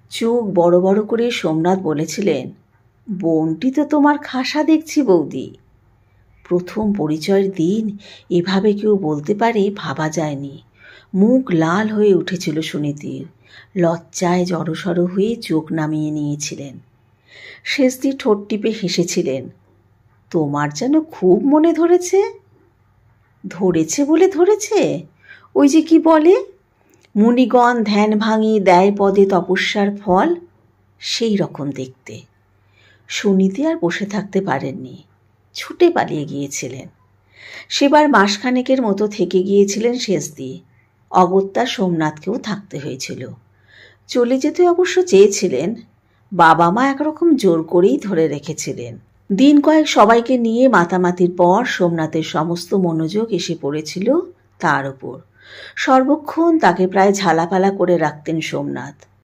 চোখ বড় বড় করে সোমনাথ বলেছিলেন, বোনটি তো তোমার খাসা দেখছি বৌদি। প্রথম পরিচয়ের দিন এভাবে কেউ বলতে পারে ভাবা যায়নি। মুখ লাল হয়ে উঠেছিল সুনীতির। লজ্জায় জড়সড় হয়ে চোখ নামিয়ে নিয়েছিলেন। শেষদি ঠোঁট টিপে হেসেছিলেন। তোমার যেন খুব মনে ধরেছে। ধরেছে বলে ধরেছে? ওই যে কি বলে, মুনিগণ ধ্যান ভাঙি দেয় পদে তপস্যার ফল, সেই রকম দেখতে। সুনীতি আর বসে থাকতে পারেননি, ছুটে পালিয়ে গিয়েছিলেন। সেবার মাসখানেকের মতো থেকে গিয়েছিলেন শেষদি। অগত্যা সোমনাথকেও থাকতে হয়েছিল। চলে যেতে অবশ্য চেয়েছিলেন, বাবা মা একরকম জোর করেই ধরে রেখেছিলেন। দিন কয়েক সবাইকে নিয়ে মাতামাতির পর সোমনাথের সমস্ত মনোযোগ এসে পড়েছিল তার ওপর। সর্বক্ষণ তাকে প্রায় ঝালাপালা করে রাখতেন সোমনাথ।